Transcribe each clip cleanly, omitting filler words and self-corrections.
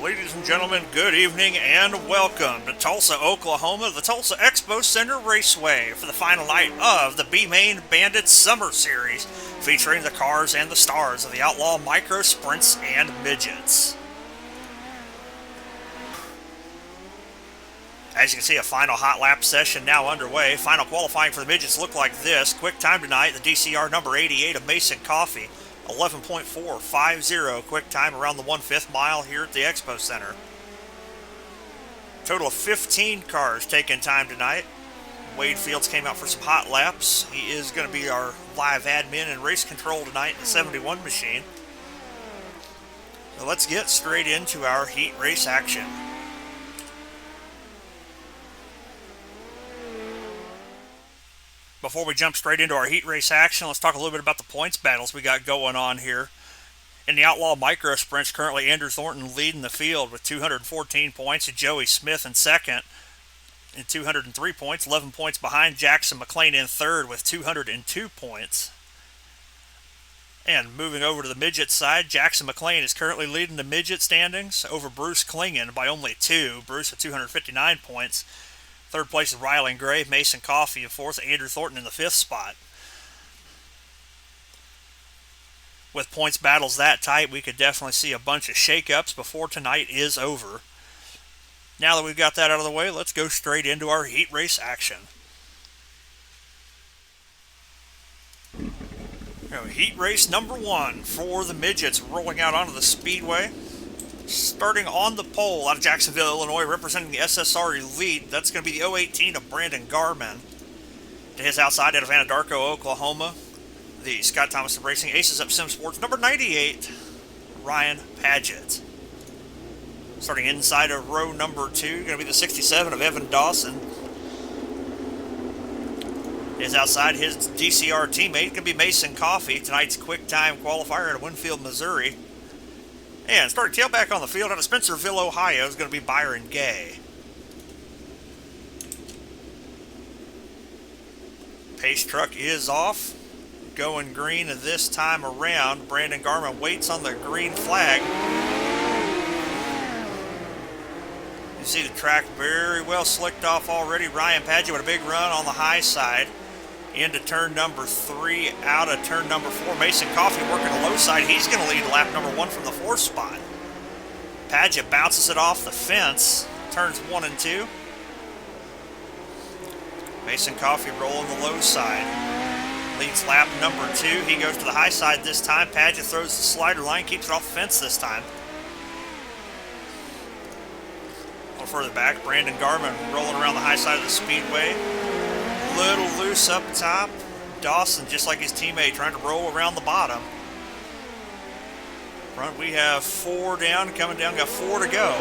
Ladies and gentlemen, good evening and welcome to Tulsa, Oklahoma, the Tulsa Expo Center Raceway for the final night of the B-Main Bandits Summer Series, featuring the cars and the stars of the Outlaw Micro Sprints and Midgets. As you can see, a final hot lap session now underway. Final qualifying for the Midgets look like this. Quick time tonight, the DCR number 88 of Mason Coffee. 11.450 quick time around the 1/5 mile here at the Expo Center. Total of 15 cars taking time tonight. Wade Fields came out for some hot laps. He is going to be our live admin and race control tonight in the 71 machine. So let's get straight into our heat race action. Before we jump straight into our heat race action, let's talk a little bit about the points battles we got going on here. In the Outlaw Micro Sprints, currently Andrew Thornton leading the field with 214 points, and Joey Smith in second and 203 points, 11 points behind Jackson McLean in third with 202 points. And moving over to the midget side, Jackson McLean is currently leading the midget standings over Bruce Klingen by only 2. Bruce with 259 points. Third place is Rylan Gray, Mason Coffee in fourth, Andrew Thornton in the fifth spot. With points battles that tight, we could definitely see a bunch of shakeups before tonight is over. Now that we've got that out of the way, let's go straight into our heat race action. Now, heat race number 1 for the midgets rolling out onto the speedway. Starting on the pole out of Jacksonville, Illinois, representing the SSR Elite, that's going to be the 018 of Brandon Garman. To his outside out of Anadarko, Oklahoma, the Scott Thomas Racing Aces Up Sim Sports, number 98, Ryan Padgett. Starting inside of row number 2, going to be the 67 of Evan Dawson. His outside, his DCR teammate, going to be Mason Coffee, tonight's quick time qualifier out of Winfield, Missouri. And starting tailback on the field out of Spencerville, Ohio, is going to be Byron Gay. Pace truck is off. Going green this time around. Brandon Garman waits on the green flag. You see the track very well slicked off already. Ryan Padgett with a big run on the high side. Into turn number 3, out of turn number 4. Mason Coffee working the low side. He's going to lead lap number 1 from the 4th spot. Padgett bounces it off the fence. Turns 1 and 2. Mason Coffee rolling the low side. Leads lap number 2. He goes to the high side this time. Padgett throws the slider line, keeps it off the fence this time. A little further back, Brandon Garman rolling around the high side of the speedway. Little loose up top. Dawson, just like his teammate, trying to roll around the bottom. Front, we have 4 down. Coming down, got 4 to go.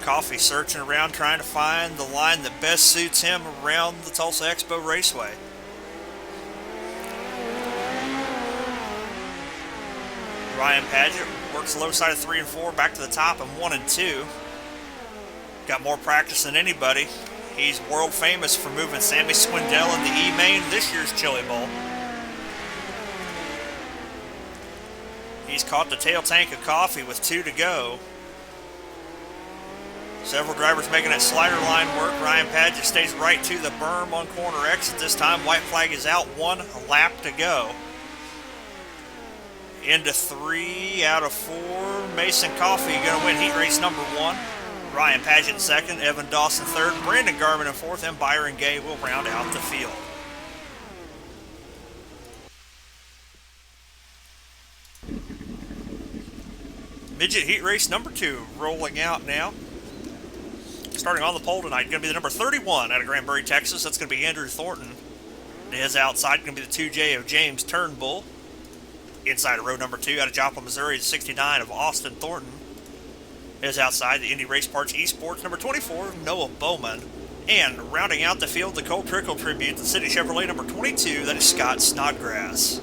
Coffee searching around, trying to find the line that best suits him around the Tulsa Expo Raceway. Ryan Padgett works the low side of 3 and 4, back to the top in 1 and 2. Got more practice than anybody. He's world famous for moving Sammy Swindell in the E-Main this year's Chili Bowl. He's caught the tail tank of Coffee with 2 to go. Several drivers making that slider line work. Ryan Padgett stays right to the berm on corner exit this time. White flag is out, 1 lap to go. Into 3 out of 4. Mason Coffee going to win heat race number 1. Ryan Padgett in second, Evan Dawson third, Brandon Garman in fourth, and Byron Gay will round out the field. Midget heat race number 2 rolling out now. Starting on the pole tonight, going to be the number 31 out of Granbury, Texas. That's going to be Andrew Thornton. To his outside, going to be the 2J of James Turnbull. Inside of row number 2 out of Joplin, Missouri, the 69 of Austin Thornton. Is outside the Indy Race Parts Esports, number 24, Noah Bowman. And rounding out the field, the Cole Trickle tribute to City Chevrolet, number 22, that is Scott Snodgrass.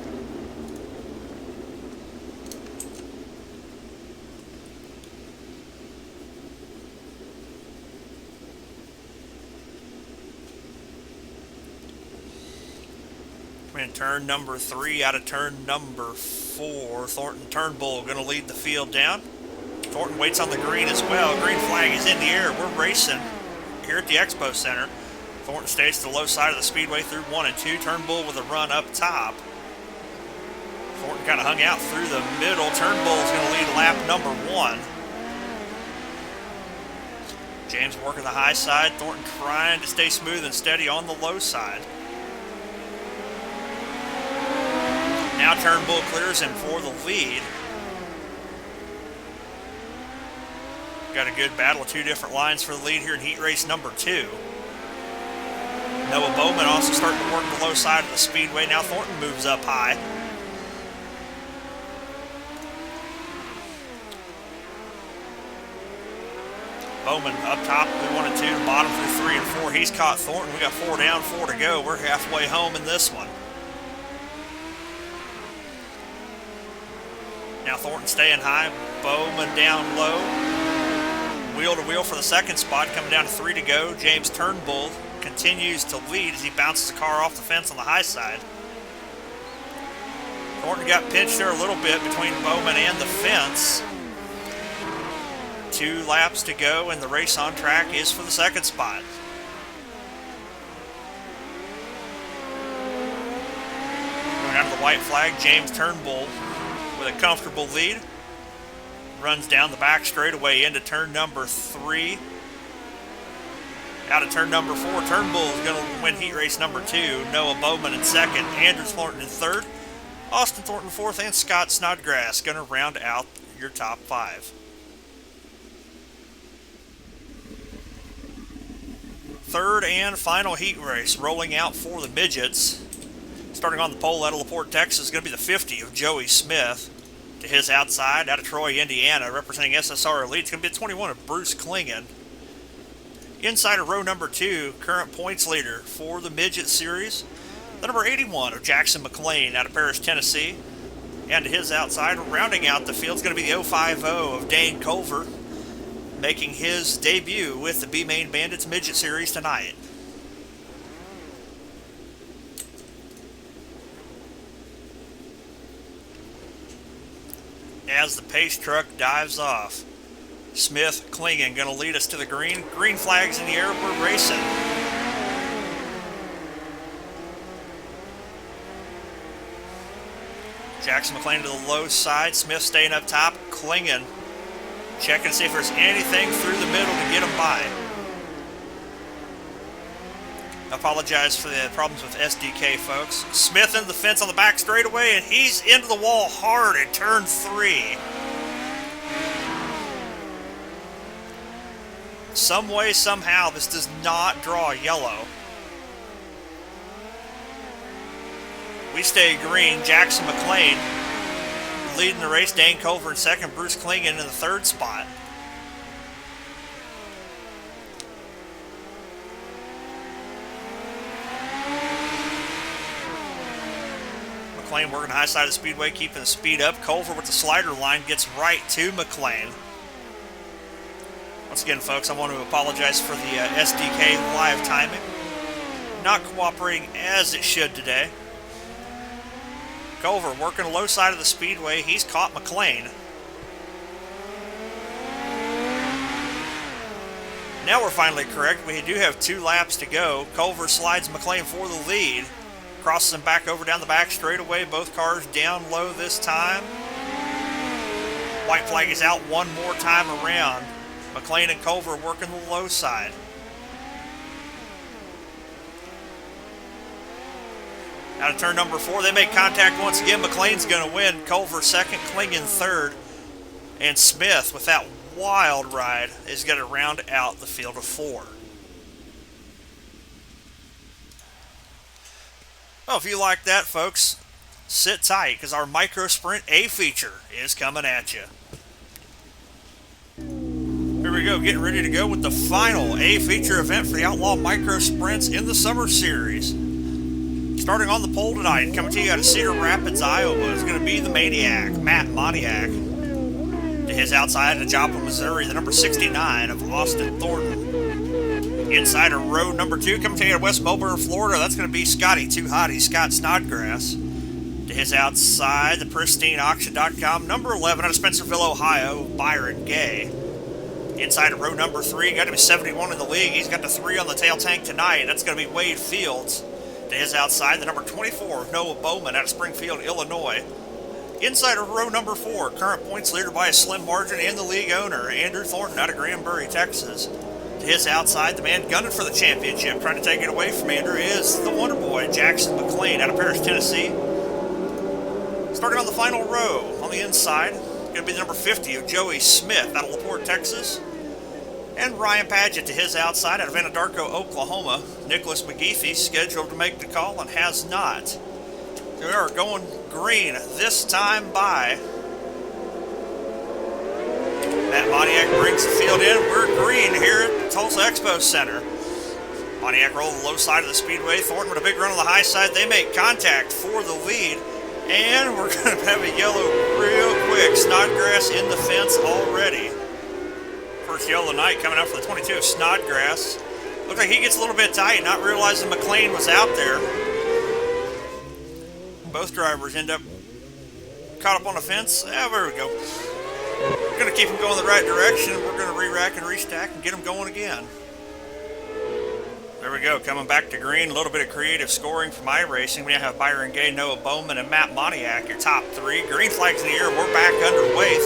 In turn number 3 out of turn number 4, Thornton Turnbull going to lead the field down. Thornton waits on the green as well. Green flag is in the air. We're racing here at the Expo Center. Thornton stays to the low side of the speedway through 1 and 2. Turnbull with a run up top. Thornton kind of hung out through the middle. Turnbull is going to lead lap number 1. James working the high side. Thornton trying to stay smooth and steady on the low side. Now Turnbull clears him for the lead. Got a good battle of 2 different lines for the lead here in heat race number 2. Noah Bowman also starting to work the low side of the speedway. Now Thornton moves up high. Bowman up top through 1 and 2, bottom through 3 and 4. He's caught Thornton. We got 4 down, 4 to go. We're halfway home in this one. Now Thornton staying high, Bowman down low. Wheel to wheel for the second spot, coming down to 3 to go. James Turnbull continues to lead as he bounces the car off the fence on the high side. Thornton got pinched there a little bit between Bowman and the fence. 2 laps to go and the race on track is for the second spot. Going out of the white flag, James Turnbull with a comfortable lead. Runs down the back straightaway into turn number 3. Out of turn number 4, Turnbull is going to win heat race number 2. Noah Bowman in second, Andrew Thornton in third, Austin Thornton fourth, and Scott Snodgrass going to round out your top 5. Third and final heat race rolling out for the Midgets. Starting on the pole out of LaPorte, Texas, is going to be the 50 of Joey Smith. To his outside, out of Troy, Indiana, representing SSR Elite, it's going to be a 21 of Bruce Klingen. Inside of row number 2, current points leader for the Midget Series, the number 81 of Jackson McLean out of Paris, Tennessee. And to his outside, rounding out the field, is going to be the 050 of Dane Culver, making his debut with the B-Main Bandits Midget Series tonight. As the pace truck dives off, Smith Klingen going to lead us to the green. Green flags in the air, we're racing. Jackson McLean to the low side, Smith staying up top, Klingen checking to see if there's anything through the middle to get him by. Apologize for the problems with SDK, folks. Smith into the fence on the back straightaway, and he's into the wall hard at turn 3. Some way, somehow, this does not draw yellow. We stay green. Jackson McLean leading the race. Dane Culver in second. Bruce Klingen in the third spot. McLean working the high side of the speedway, keeping the speed up. Culver with the slider line gets right to McLean. Once again, folks, I want to apologize for the SDK live timing. Not cooperating as it should today. Culver working the low side of the speedway. He's caught McLean. Now we're finally correct. We do have 2 laps to go. Culver slides McLean for the lead. Crosses him back over down the back straightaway. Both cars down low this time. White flag is out one more time around. McLean and Culver working the low side. Out of turn number 4, they make contact once again. McLean's going to win. Culver second, Klingen third. And Smith, with that wild ride, is going to round out the field of 4. Well, if you like that, folks, sit tight, because our Micro Sprint A feature is coming at you. Here we go, getting ready to go with the final A feature event for the Outlaw Micro Sprints in the Summer Series. Starting on the pole tonight, coming to you out of Cedar Rapids, Iowa, is going to be the Maniac, Matt Moniak. To his outside of Joplin, Missouri, the number 69 of Austin Thornton. Inside of row number 2, coming to you out of West Melbourne, Florida, that's going to be Scotty Too Hottie, Scott Snodgrass. To his outside, the pristineauction.com, number 11 out of Spencerville, Ohio, Byron Gay. Inside of row number 3, got to be 71 in the league. He's got the 3 on the tail tank tonight. That's going to be Wade Fields. To his outside, the number 24, Noah Bowman out of Springfield, Illinois. Inside of row number 4, current points leader by a slim margin and the league owner, Andrew Thornton out of Granbury, Texas. To his outside, the man gunning for the championship, trying to take it away from Andrew, is the Wonder Boy, Jackson McLean out of Paris, Tennessee. Starting on the final row, on the inside, going to be the number 50 of Joey Smith out of LaPorte, Texas. And Ryan Padgett to his outside out of Anadarko, Oklahoma. Nicholas McGeefy scheduled to make the call and has not. So we are going green this time by. Matt Moniak brings the field in. We're green here at the Tulsa Expo Center. Moniak rolled the low side of the speedway. Thornton with a big run on the high side. They make contact for the lead. And we're going to have a yellow real quick. Snodgrass in the fence already. First yellow night coming out for the 22 of Snodgrass. Looks like he gets a little bit tight, not realizing McLean was out there. Both drivers end up caught up on the fence. Yeah, there we go. We're going to keep them going the right direction. We're going to re-rack and restack and get them going again. There we go, coming back to green. A little bit of creative scoring from iRacing. We now have Byron Gay, Noah Bowman, and Matt Moniak, your top 3. Green flags in the air. We're back underway.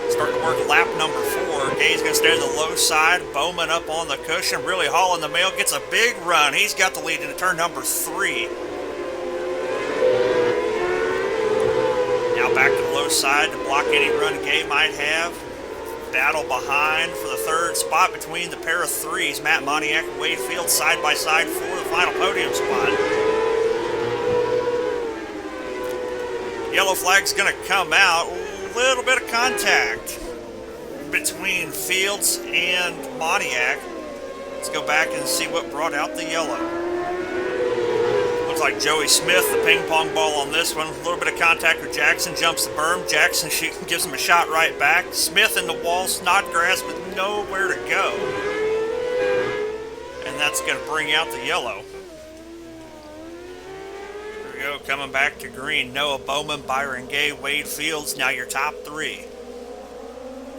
Starting to work lap number 4. Gay's going to stay to the low side. Bowman up on the cushion, really hauling the mail. Gets a big run. He's got the lead into turn number 3. Now back to the low side to block any run Gay might have. Battle behind for the 3rd spot between the pair of 3s. Matt Moniak and Wade Fields side by side for the final podium spot. Yellow flag's going to come out. A little bit of contact between Fields and Moniak. Let's go back and see what brought out the yellow. Looks like Joey Smith, the ping pong ball on this one. A little bit of contact with Jackson, jumps the berm. Jackson gives him a shot right back. Smith in the wall, Snodgrass with nowhere to go. And that's going to bring out the yellow. There we go, coming back to green. Noah Bowman, Byron Gay, Wade Fields, now your top 3.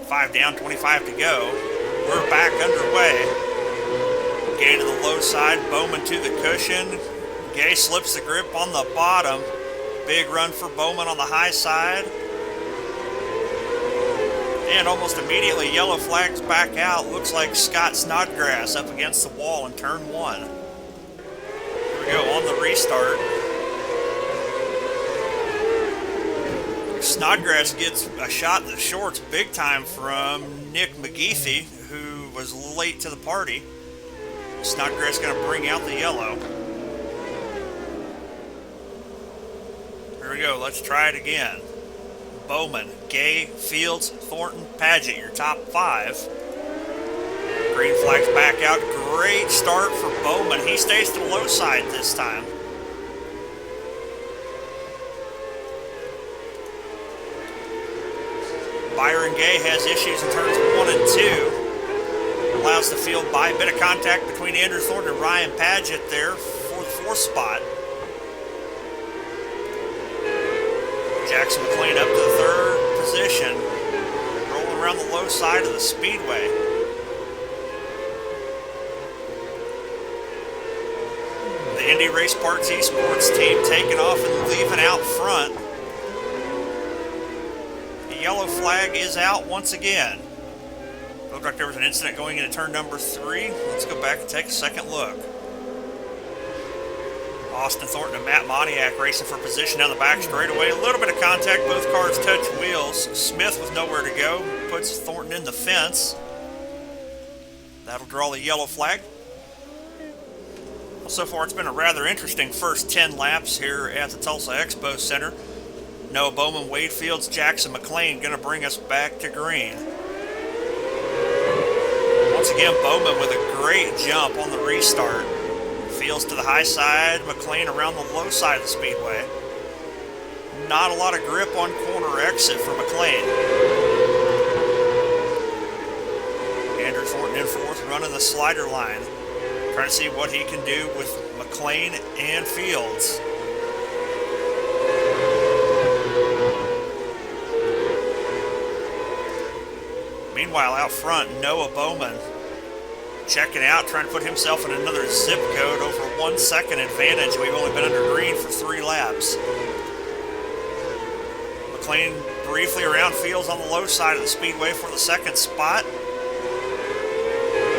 5 down, 25 to go. We're back underway. Gay to the low side, Bowman to the cushion. Gay slips the grip on the bottom. Big run for Bowman on the high side. And almost immediately, yellow flags back out. Looks like Scott Snodgrass up against the wall in turn 1. Here we go, on the restart. Snodgrass gets a shot in the shorts big time from Nick McGeefy, who was late to the party. Snodgrass going to bring out the yellow. Here we go, let's try it again. Bowman, Gay, Fields, Thornton, Padgett, your top 5. Green flag's back out. Great start for Bowman. He stays to the low side this time. Byron Gay has issues in turns 1 and 2. Allows the field by a bit of contact between Andrew Thornton and Ryan Padgett there for the 4th spot. Jackson McLean up to the 3rd position, rolling around the low side of the speedway. The Indy Race Parts Esports team taking off and leaving out front. The yellow flag is out once again. Looked like there was an incident going into turn number 3. Let's go back and take a second look. Austin Thornton and Matt Moniak racing for position down the back straightaway. A little bit of contact, both cars touch wheels. Smith with nowhere to go, puts Thornton in the fence. That'll draw the yellow flag. Well, so far it's been a rather interesting first 10 laps here at the Tulsa Expo Center. Noah Bowman, Wade Fields, Jackson McLean going to bring us back to green. Once again, Bowman with a great jump on the restart. Fields to the high side, McLean around the low side of the speedway. Not a lot of grip on corner exit for McLean. Andrew Thornton in fourth, running the slider line. Trying to see what he can do with McLean and Fields. Meanwhile, out front, Noah Bowman checking out, trying to put himself in another zip code, over 1 second advantage. We've only been under green for 3 laps. McLean briefly around Fields on the low side of the speedway for the second spot.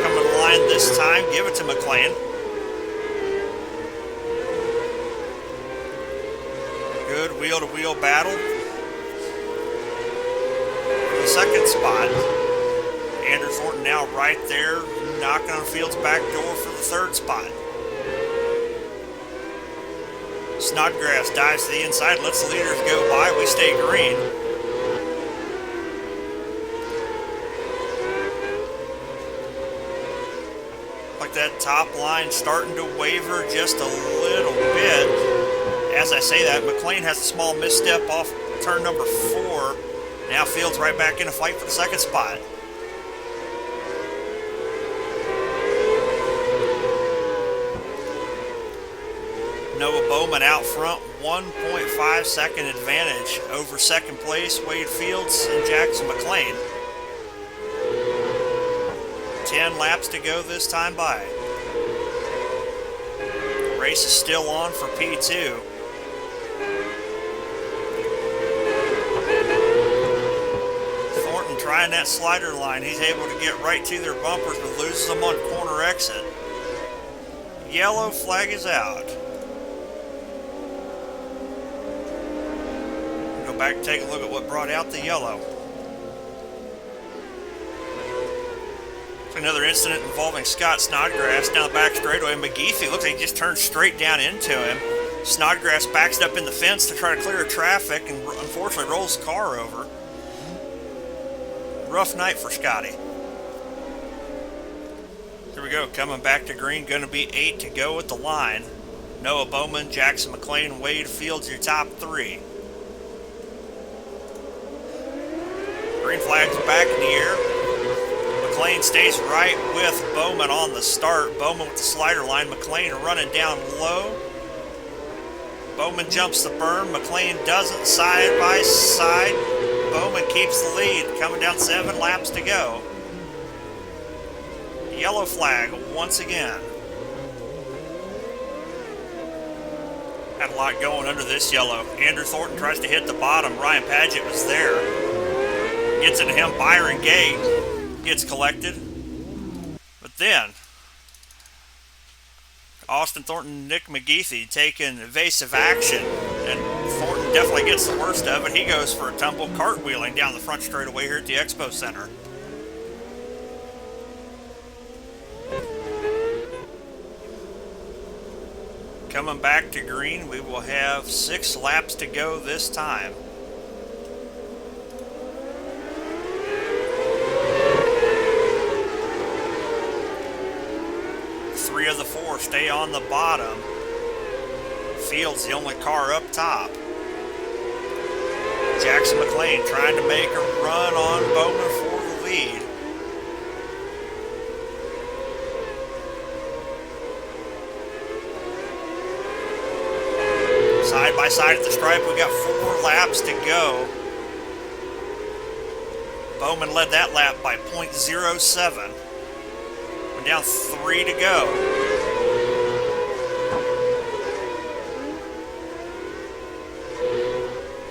Coming to the line this time, give it to McLean. Good wheel-to-wheel battle for the second spot. Andrew Thornton now right there, knocking on Fields' back door for the third spot. Snodgrass dives to the inside, lets the leaders go by. We stay green. Like that top line starting to waver just a little bit. As I say that, McLean has a small misstep off turn number 4. Now Fields right back in a fight for the second spot. Noah Bowman out front, 1.5 second advantage over second place, Wade Fields and Jackson McLean. 10 laps to go this time by. The race is still on for P2. Thornton trying that slider line. He's able to get right to their bumpers, but loses them on corner exit. Yellow flag is out. Back and take a look at what brought out the yellow. Another incident involving Scott Snodgrass down the back straightaway. McGeefy looks like he just turned straight down into him. Snodgrass backs up in the fence to try to clear traffic and unfortunately rolls the car over. Rough night for Scotty. Here we go, coming back to green, going to be 8 to go at the line. Noah Bowman, Jackson McLean, Wade Fields, your top 3. Green flag's back in the air. McLean stays right with Bowman on the start. Bowman with the slider line. McLean running down low. Bowman jumps the berm. McLean doesn't, side by side. Bowman keeps the lead. Coming down 7 laps to go. Yellow flag once again. Had a lot going under this yellow. Andrew Thornton tries to hit the bottom. Ryan Padgett was there. Gets into him. Byron Gay gets collected. But then, Austin Thornton, Nick McGeefy taking evasive action. And Thornton definitely gets the worst of it. He goes for a tumble cartwheeling down the front straightaway here at the Expo Center. Coming back to green, we will have 6 laps to go this time. Three of the 4 stay on the bottom. Fields the only car up top. Jackson McLean trying to make a run on Bowman for the lead. Side by side at the stripe, we got 4 laps to go. Bowman led that lap by .07. We're down 3 to go.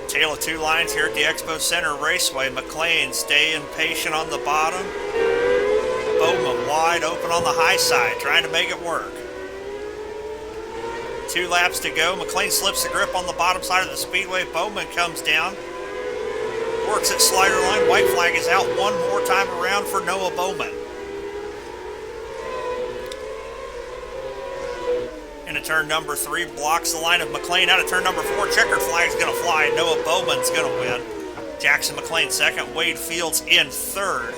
Tale of 2 lines here at the Expo Center Raceway. McLean staying patient on the bottom. Bowman wide open on the high side, trying to make it work. 2 laps to go. McLean slips the grip on the bottom side of the speedway. Bowman comes down. Works at slider line. White flag is out one more time around for Noah Bowman. Into turn number 3. Blocks the line of McLean out of turn number 4. Checkered flag's going to fly. Noah Bowman's going to win. Jackson McLean second. Wade Fields in third.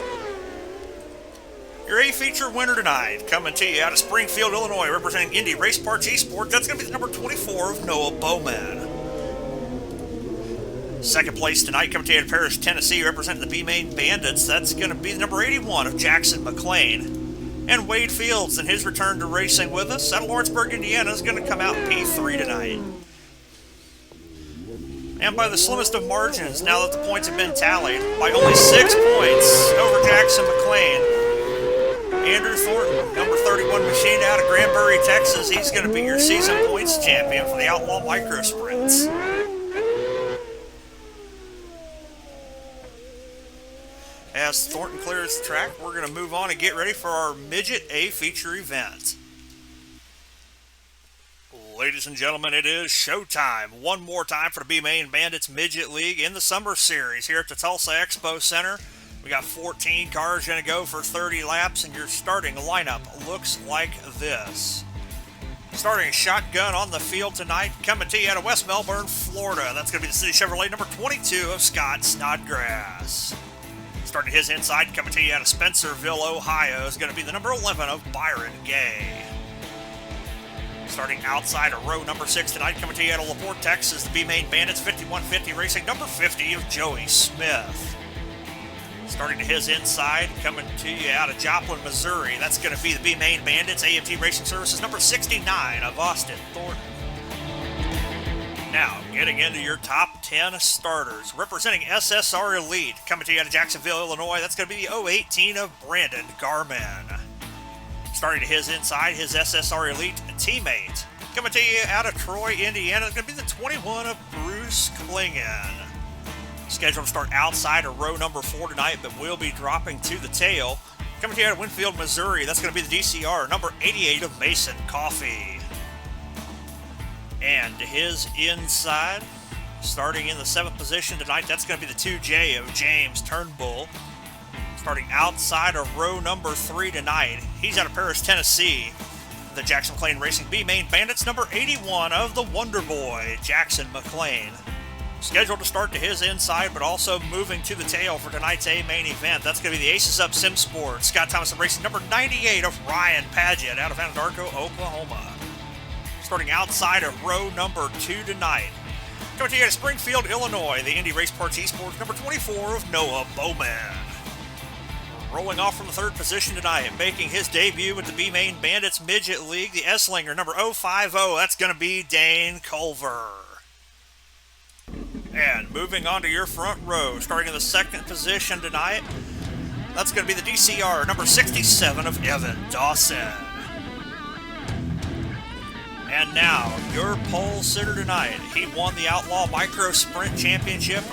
Your A-feature winner tonight, coming to you out of Springfield, Illinois, representing Indy Race Parts Esports. That's going to be the number 24 of Noah Bowman. Second place tonight, coming to you out of Paris, Tennessee, representing the B-Main Bandits. That's going to be the number 81 of Jackson McLean. And Wade Fields, in his return to racing with us out of Lawrenceburg, Indiana, is going to come out in P3 tonight. And by the slimmest of margins, now that the points have been tallied, by only 6 points over Jackson McLean, Andrew Thornton, number 31 machine out of Granbury, Texas. He's going to be your season points champion for the Outlaw Micro Sprints. As Thornton clears the track, we're going to move on and get ready for our Midget A feature event. Ladies and gentlemen, it is showtime. One more time for the B-Main Bandits Midget League in the Summer Series here at the Tulsa Expo Center. We got 14 cars going to go for 30 laps, and your starting lineup looks like this. Starting shotgun on the field tonight, coming to you out of West Melbourne, Florida. That's going to be the City Chevrolet number 22 of Scott Snodgrass. Starting his inside, coming to you out of Spencerville, Ohio, is going to be the number 11 of Byron Gay. Starting outside of row number 6 tonight, coming to you out of LaPorte, Texas, the B-Main Bandits 5150 Racing, number 50 of Joey Smith. Starting to his inside, coming to you out of Joplin, Missouri, that's going to be the B-Main Bandits AMT Racing Services, number 69 of Austin Thornton. Now, getting into your top 10 starters, representing SSR Elite, coming to you out of Jacksonville, Illinois, that's going to be the 018 of Brandon Garman. Starting to his inside, his SSR Elite teammate, coming to you out of Troy, Indiana, it's going to be the 21 of Bruce Klingon. Scheduled to start outside of row number 4 tonight, but will be dropping to the tail. Coming to you out of Winfield, Missouri, that's going to be the DCR, number 88 of Mason Coffee. And his inside, starting in the 7th position tonight, that's going to be the 2J of James Turnbull. Starting outside of row number 3 tonight, he's out of Paris, Tennessee. The Jackson McLean Racing B-Main Bandits, number 81 of the Wonder Boy, Jackson McLean. Scheduled to start to his inside, but also moving to the tail for tonight's A-Main event. That's going to be the Aces Up Sim Sports, Scott Thomas Racing, number 98 of Ryan Paget out of Anadarko, Oklahoma. Starting outside of row number 2 tonight, coming to you out of Springfield, Illinois, the Indy Race Parts Esports, number 24 of Noah Bowman. Rolling off from the 3rd position tonight, making his debut with the B-Main Bandits Midget League, the S-Linger, number 050, that's going to be Dane Culver. And moving on to your front row, starting in the 2nd position tonight, that's going to be the DCR, number 67 of Evan Dawson. And now, your pole sitter tonight. He won the Outlaw Micro Sprint Championship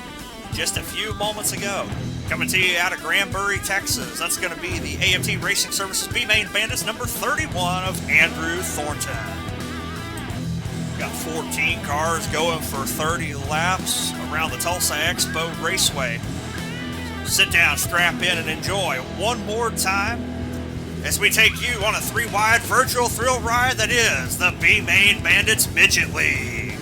just a few moments ago. Coming to you out of Granbury, Texas, that's going to be the AMT Racing Services B-Main Bandits, number 31 of Andrew Thornton. Got 14 cars going for 30 laps around the Tulsa Expo Raceway. Sit down, strap in, and enjoy one more time as we take you on a 3-wide virtual thrill ride that is the B-Main Bandits Midget League.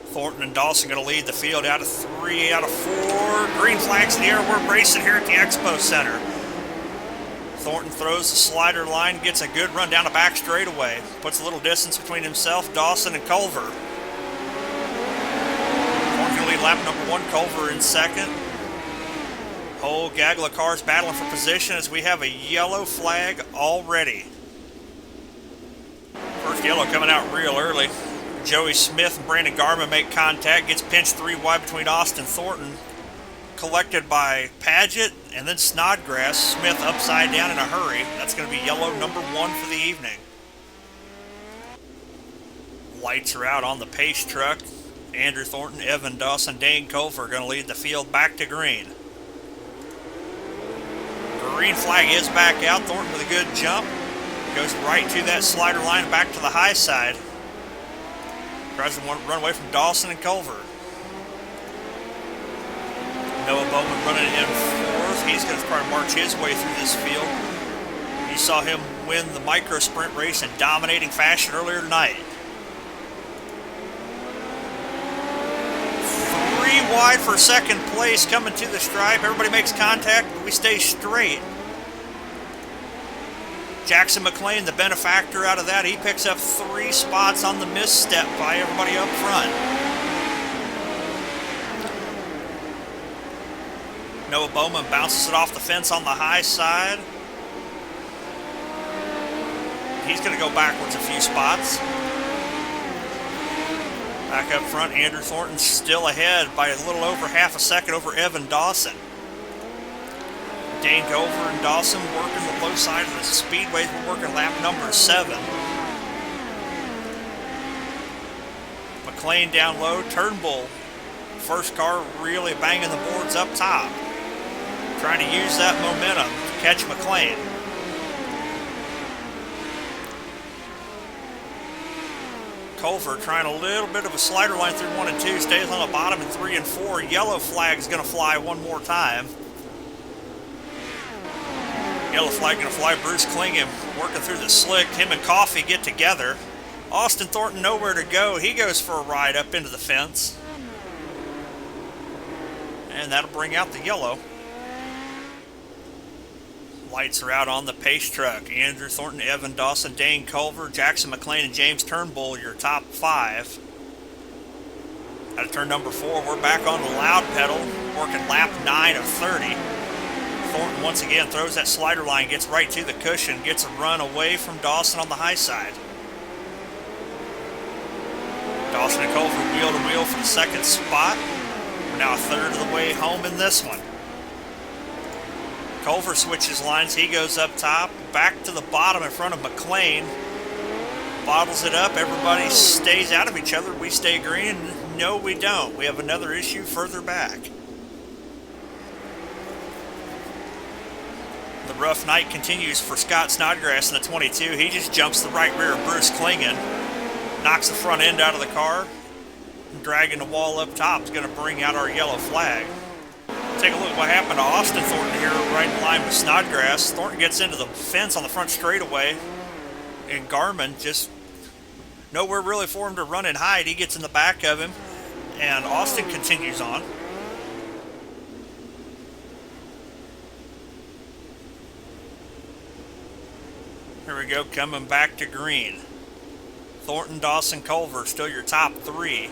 Thornton and Dawson going to lead the field out of 3 out of 4. Green flags in the air. We're racing here at the Expo Center. Thornton throws the slider line, gets a good run down the back straightaway. Puts a little distance between himself, Dawson, and Culver. Thornton going to lead lap number 1, Culver in 2nd. Whole gaggle of cars battling for position as we have a yellow flag already. First yellow coming out real early. Joey Smith and Brandon Garman make contact, gets pinched 3 wide between Austin Thornton. Collected by Paget and then Snodgrass. Smith upside down in a hurry. That's going to be yellow number 1 for the evening. Lights are out on the pace truck. Andrew Thornton, Evan Dawson, Dane Culver are going to lead the field back to green. Green flag is back out. Thornton with a good jump. Goes right to that slider line back to the high side. Tries to run away from Dawson and Culver. Noah Bowman running in 4th. He's going to try to march his way through this field. You saw him win the micro sprint race in dominating fashion earlier tonight. 3 wide for second place coming to the stripe. Everybody makes contact, but we stay straight. Jackson McLean, the benefactor out of that, he picks up 3 spots on the misstep by everybody up front. Noah Bowman bounces it off the fence on the high side. He's going to go backwards a few spots. Back up front, Andrew Thornton still ahead by a little over half a second over Evan Dawson. Dane Culver and Dawson working the low side of the speedways. We're working lap number 7. McLean down low. Turnbull, first car really banging the boards up top. Trying to use that momentum to catch McLean. Culver trying a little bit of a slider line through 1 and 2. Stays on the bottom in 3 and 4. Yellow flag is going to fly one more time. Yellow flag going to fly. Bruce Klingham working through the slick. Him and Coffey get together. Austin Thornton nowhere to go. He goes for a ride up into the fence. And that'll bring out the yellow. Lights are out on the pace truck. Andrew Thornton, Evan Dawson, Dane Culver, Jackson McLean, and James Turnbull, your top 5. Out of turn number 4, we're back on the loud pedal, working lap 9 of 30. Thornton once again throws that slider line, gets right to the cushion, gets a run away from Dawson on the high side. Dawson and Culver wheel to wheel for the second spot. We're now a third of the way home in this one. Culver switches lines. He goes up top, back to the bottom in front of McLean. Bottles it up. Everybody stays out of each other. We stay green. No, we don't. We have another issue further back. The rough night continues for Scott Snodgrass in the 22. He just jumps the right rear of Bruce Klingham. Knocks the front end out of the car. Dragging the wall up top is going to bring out our yellow flag. Take a look at what happened to Austin Thornton here, right in line with Snodgrass. Thornton gets into the fence on the front straightaway, and Garmin just nowhere really for him to run and hide. He gets in the back of him, and Austin continues on. Here we go, coming back to green. Thornton, Dawson, Culver, still your top 3.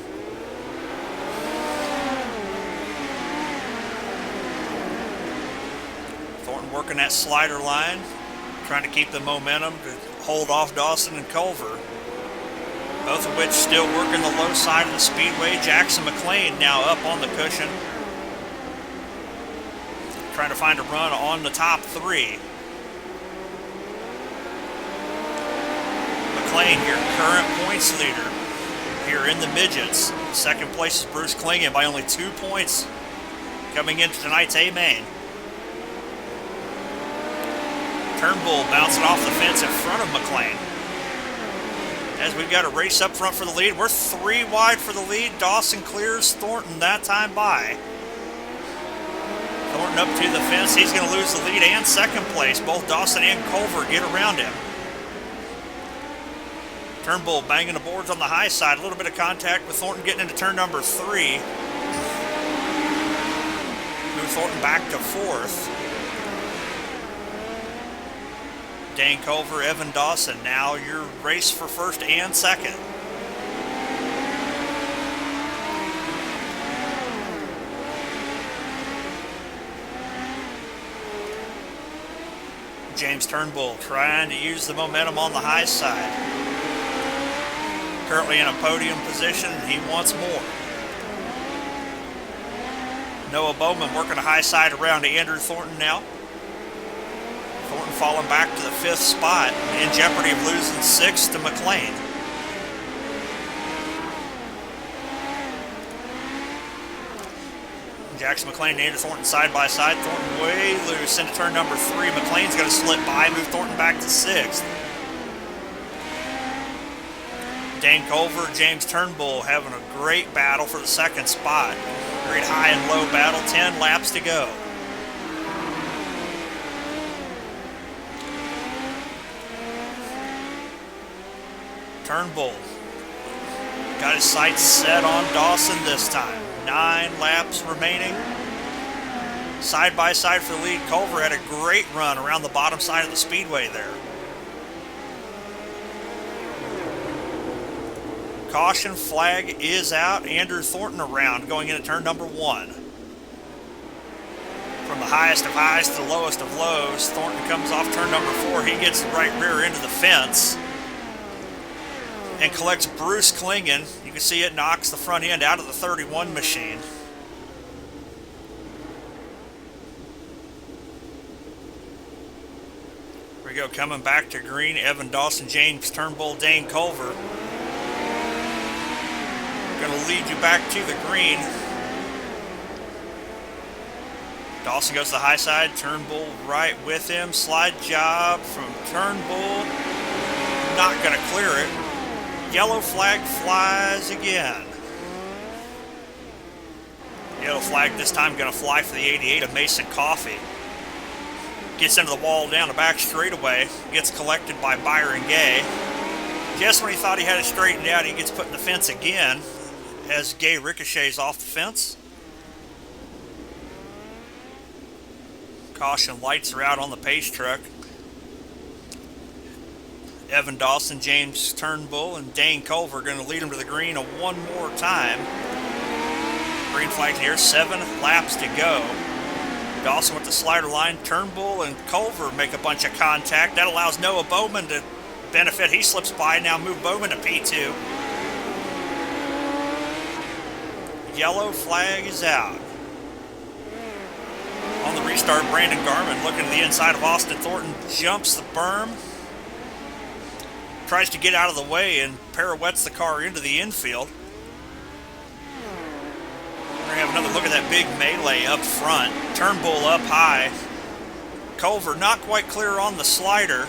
Working that slider line, trying to keep the momentum to hold off Dawson and Culver. Both of which still working the low side of the speedway. Jackson McLean now up on the cushion. Trying to find a run on the top 3. McLean, your current points leader here in the Midgets. Second place is Bruce Klingham by only 2 points coming into tonight's A-Main. Turnbull bouncing off the fence in front of McLean. As we've got a race up front for the lead. We're 3 wide for the lead. Dawson clears Thornton that time by. Thornton up to the fence. He's going to lose the lead and second place. Both Dawson and Culver get around him. Turnbull banging the boards on the high side. A little bit of contact with Thornton getting into turn number 3. Move Thornton back to 4th. Dane Culver, Evan Dawson, now your race for first and second. James Turnbull trying to use the momentum on the high side. Currently in a podium position, he wants more. Noah Bowman working a high side around to Andrew Thornton now. Thornton falling back to the 5th spot, in jeopardy of losing 6th to McLean. Jackson McLean and Andrew Thornton side by side. Thornton way loose into turn number 3. McLean's going to slip by, move Thornton back to 6th. Dane Culver, James Turnbull having a great battle for the 2nd spot. Great high and low battle, 10 laps to go. Turnbull got his sights set on Dawson this time. 9 laps remaining. Side by side for the lead. Culver had a great run around the bottom side of the speedway there. Caution flag is out. Andrew Thornton around going into turn number 1. From the highest of highs to the lowest of lows, Thornton comes off turn number 4. He gets the right rear into the fence and collects Bruce Klingon. You can see it knocks the front end out of the 31 machine. Here we go, coming back to green. Evan Dawson, James Turnbull, Dane Culver. Going to lead you back to the green. Dawson goes to the high side. Turnbull right with him. Slide job from Turnbull. Not going to clear it. Yellow flag flies again. Yellow flag this time going to fly for the 88 of Mason Coffey. Gets into the wall down the back straightaway. Gets collected by Byron Gay. Just when he thought he had it straightened out, he gets put in the fence again as Gay ricochets off the fence. Caution lights are out on the pace truck. Evan Dawson, James Turnbull, and Dane Culver are going to lead him to the green one more time. Green flag here, 7 laps to go. Dawson with the slider line. Turnbull and Culver make a bunch of contact. That allows Noah Bowman to benefit. He slips by, now move Bowman to P2. Yellow flag is out. On the restart, Brandon Garman looking to the inside of Austin Thornton, jumps the berm, tries to get out of the way and pirouettes the car into the infield. We're going to have another look at that big melee up front. Turnbull up high. Culver not quite clear on the slider,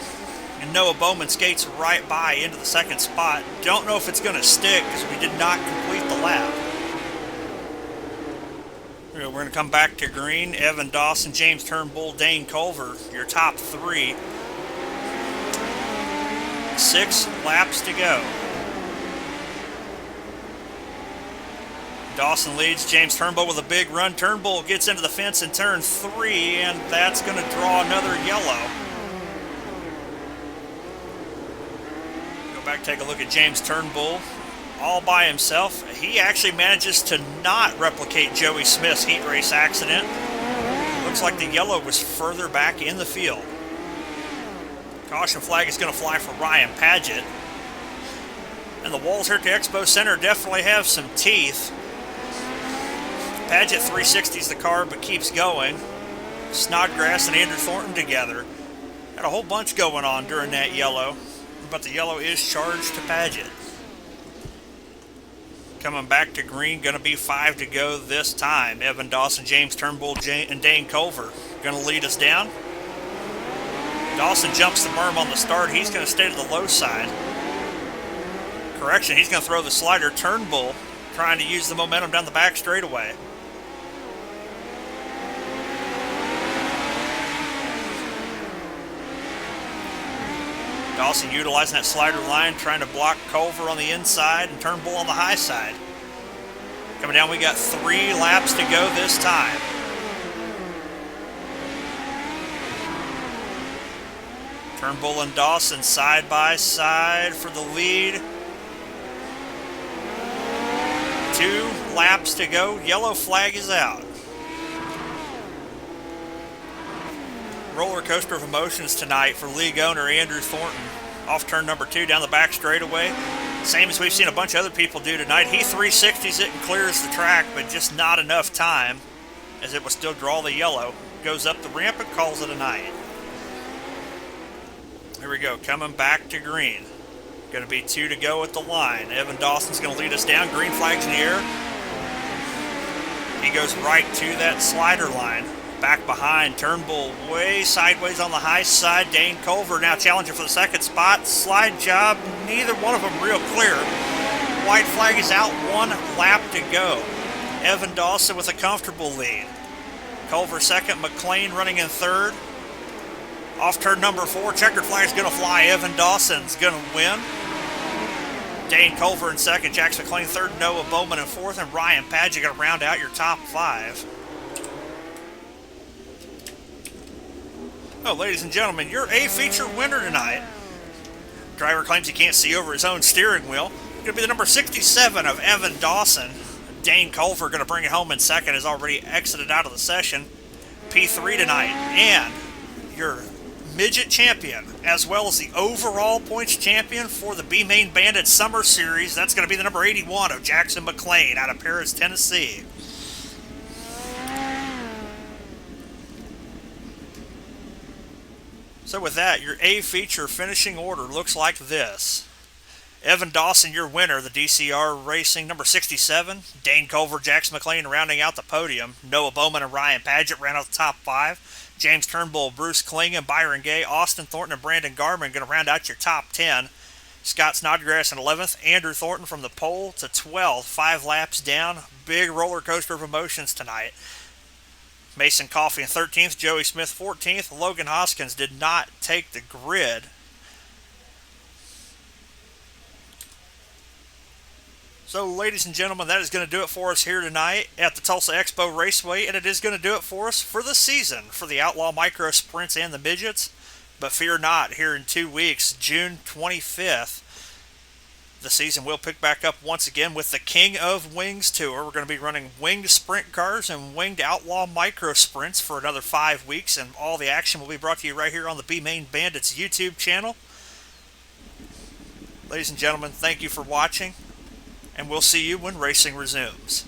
and Noah Bowman skates right by into the second spot. Don't know if it's going to stick because we did not complete the lap. We're going to come back to green. Evan Dawson, James Turnbull, Dane Culver, your top 3. 6 laps to go. Dawson leads. James Turnbull with a big run. Turnbull gets into the fence in turn 3, and that's going to draw another yellow. Go back, take a look at James Turnbull. All by himself. He actually manages to not replicate Joey Smith's heat race accident. Looks like the yellow was further back in the field. Caution flag is going to fly for Ryan Paget. And the walls here at the Expo Center definitely have some teeth. Paget 360s the car but keeps going. Snodgrass and Andrew Thornton together. Had a whole bunch going on during that yellow, but the yellow is charged to Paget. Coming back to green, going to be 5 to go this time. Evan Dawson, James Turnbull, and Dane Culver going to lead us down. Dawson jumps the berm on the start. He's going to stay to the low side. Correction, he's going to throw the slider. Turnbull trying to use the momentum down the back straightaway. Dawson utilizing that slider line, trying to block Culver on the inside and Turnbull on the high side. Coming down, we got 3 laps to go this time. Turnbull and Dawson side by side for the lead. 2 laps to go. Yellow flag is out. Roller coaster of emotions tonight for league owner Andrew Thornton. Off turn number 2 down the back straightaway. Same as we've seen a bunch of other people do tonight. He 360s it and clears the track, but just not enough time as it will still draw the yellow. Goes up the ramp and calls it a night. Here we go, coming back to green. Going to be 2 to go at the line. Evan Dawson's going to lead us down. Green flag's in the air. He goes right to that slider line. Back behind, Turnbull way sideways on the high side. Dane Culver now challenging for the second spot. Slide job, neither one of them real clear. White flag is out, 1 lap to go. Evan Dawson with a comfortable lead. Culver second, McLean running in third. Off turn number 4, checkered flag is going to fly. Evan Dawson's going to win. Dane Culver in second, Jax McClain third, Noah Bowman in fourth, and Ryan Padgett going to round out your top 5. Oh, ladies and gentlemen, your A feature winner tonight. Driver claims he can't see over his own steering wheel. Going to be the number 67 of Evan Dawson. Dane Culver going to bring it home in second, has already exited out of the session. P3 tonight, and your midget champion, as well as the overall points champion for the B-Main Bandits Summer Series. That's going to be the number 81 of Jackson McClain out of Paris, Tennessee. So with that, your A feature finishing order looks like this. Evan Dawson, your winner, the DCR Racing number 67. Dane Culver, Jackson McClain rounding out the podium. Noah Bowman and Ryan Padgett round out the top 5. James Turnbull, Bruce Klingham, Byron Gay, Austin Thornton, and Brandon Garman going to round out your top 10. Scott Snodgrass in 11th. Andrew Thornton from the pole to 12th. 5 laps down. Big roller coaster of emotions tonight. Mason Coffey in 13th. Joey Smith 14th. Logan Hoskins did not take the grid. So, ladies and gentlemen, that is going to do it for us here tonight at the Tulsa Expo Raceway, and it is going to do it for us for the season for the Outlaw Micro Sprints and the Midgets. But fear not, here in 2 weeks, June 25th, the season will pick back up once again with the King of Wings Tour. We're going to be running winged sprint cars and winged Outlaw Micro Sprints for another 5 weeks, and all the action will be brought to you right here on the B-Main Bandits YouTube channel. Ladies and gentlemen, thank you for watching, and we'll see you when racing resumes.